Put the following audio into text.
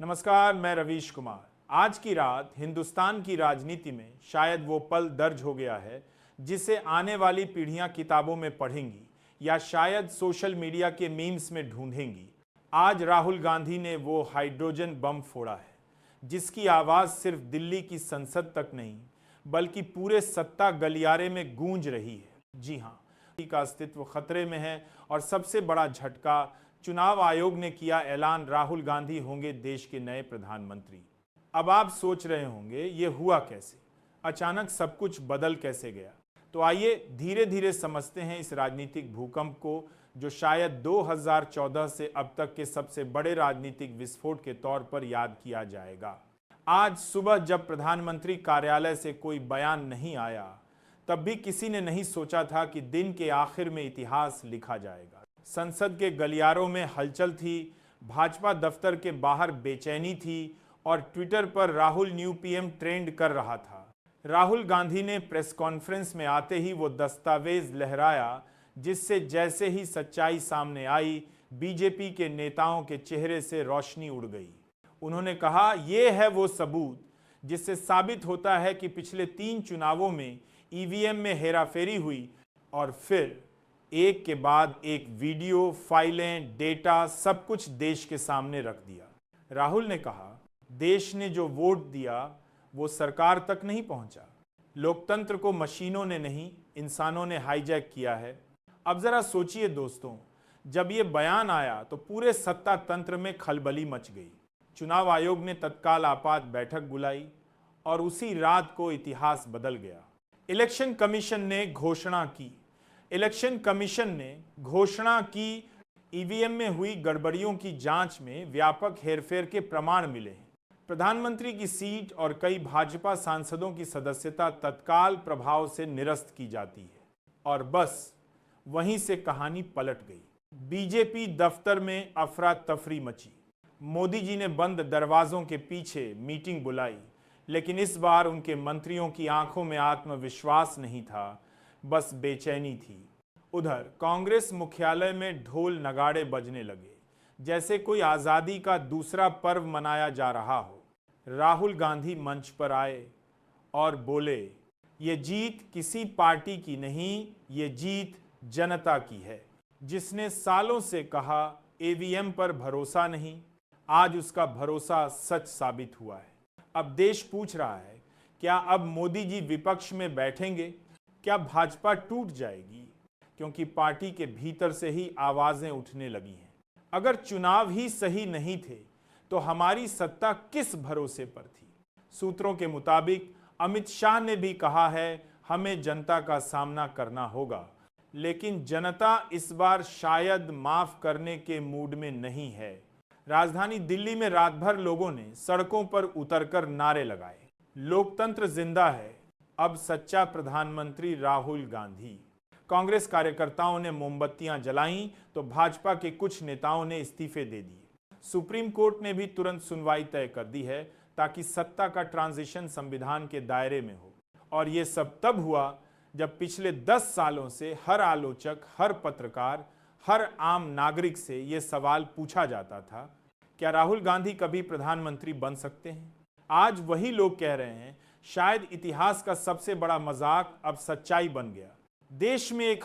नमस्कार, मैं रवीश कुमार। आज की रात हिंदुस्तान की राजनीति में शायद वो पल दर्ज हो गया है जिसे आने वाली पीढ़ियां किताबों में पढ़ेंगी या शायद सोशल मीडिया के मीम्स में ढूंढेंगी। आज राहुल गांधी ने वो हाइड्रोजन बम फोड़ा है जिसकी आवाज़ सिर्फ दिल्ली की संसद तक नहीं बल्कि पूरे सत्ता गलियारे में गूंज रही है। जी हाँ, का अस्तित्व खतरे में है और सबसे बड़ा झटका, चुनाव आयोग ने किया ऐलान, राहुल गांधी होंगे देश के नए प्रधानमंत्री। अब आप सोच रहे होंगे ये हुआ कैसे, अचानक सब कुछ बदल कैसे गया। तो आइए धीरे धीरे समझते हैं इस राजनीतिक भूकंप को जो शायद 2014 से अब तक के सबसे बड़े राजनीतिक विस्फोट के तौर पर याद किया जाएगा। आज सुबह जब प्रधानमंत्री कार्यालय से कोई बयान नहीं आया तब भी किसी ने नहीं सोचा था कि दिन के आखिर में इतिहास लिखा जाएगा। संसद के गलियारों में हलचल थी, भाजपा दफ्तर के बाहर बेचैनी थी और ट्विटर पर राहुल न्यू पीएम ट्रेंड कर रहा था। राहुल गांधी ने प्रेस कॉन्फ्रेंस में आते ही वो दस्तावेज लहराया जिससे जैसे ही सच्चाई सामने आई बीजेपी के नेताओं के चेहरे से रोशनी उड़ गई। उन्होंने कहा, ये है वो सबूत जिससे साबित होता है कि पिछले 3 चुनावों में ईवीएम में हेराफेरी हुई। और फिर एक के बाद एक वीडियो, फाइलें, डेटा सब कुछ देश के सामने रख दिया। राहुल ने कहा, देश ने जो वोट दिया वो सरकार तक नहीं पहुंचा। लोकतंत्र को मशीनों ने नहीं, इंसानों ने हाईजैक किया है। अब जरा सोचिए दोस्तों, जब ये बयान आया तो पूरे सत्ता तंत्र में खलबली मच गई। चुनाव आयोग ने तत्काल आपात बैठक बुलाई और उसी रात को इतिहास बदल गया। इलेक्शन कमीशन ने घोषणा की ईवीएम में हुई गड़बड़ियों की जांच में व्यापक हेरफेर के प्रमाण मिले हैं। प्रधानमंत्री की सीट और कई भाजपा सांसदों की सदस्यता तत्काल प्रभाव से निरस्त की जाती है और बस वहीं से कहानी पलट गई। बीजेपी दफ्तर में अफरा तफरी मची। मोदी जी ने बंद दरवाजों के पीछे मीटिंग बुलाई, लेकिन इस बार उनके मंत्रियों की आंखों में आत्मविश्वास नहीं था, बस बेचैनी थी। उधर कांग्रेस मुख्यालय में ढोल नगाड़े बजने लगे, जैसे कोई आज़ादी का दूसरा पर्व मनाया जा रहा हो। राहुल गांधी मंच पर आए और बोले, ये जीत किसी पार्टी की नहीं, ये जीत जनता की है। जिसने सालों से कहा ईवीएम पर भरोसा नहीं, आज उसका भरोसा सच साबित हुआ है। अब देश पूछ रहा है, क्या अब मोदी जी विपक्ष में बैठेंगे? क्या भाजपा टूट जाएगी? क्योंकि पार्टी के भीतर से ही आवाजें उठने लगी हैं। अगर चुनाव ही सही नहीं थे तो हमारी सत्ता किस भरोसे पर थी? सूत्रों के मुताबिक अमित शाह ने भी कहा है, हमें जनता का सामना करना होगा, लेकिन जनता इस बार शायद माफ करने के मूड में नहीं है। राजधानी दिल्ली में रात भर लोगों ने सड़कों पर उतरकर नारे लगाए, लोकतंत्र जिंदा है, अब सच्चा प्रधानमंत्री राहुल गांधी। कांग्रेस कार्यकर्ताओं ने मोमबत्तियां जलाईं तो भाजपा के कुछ नेताओं ने इस्तीफे दे दिए। सुप्रीम कोर्ट ने भी तुरंत सुनवाई तय कर दी है ताकि सत्ता का ट्रांजिशन संविधान के दायरे में हो। और ये सब तब हुआ जब पिछले 10 सालों से हर आलोचक, हर पत्रकार, हर आम नागरिक से ये सवाल पूछा जाता था, क्या राहुल गांधी कभी प्रधानमंत्री बन सकते हैं? आज वही लोग कह रहे हैं, शायद इतिहास का सबसे बड़ा मजाक अब सच्चाई बन गया। देश में एक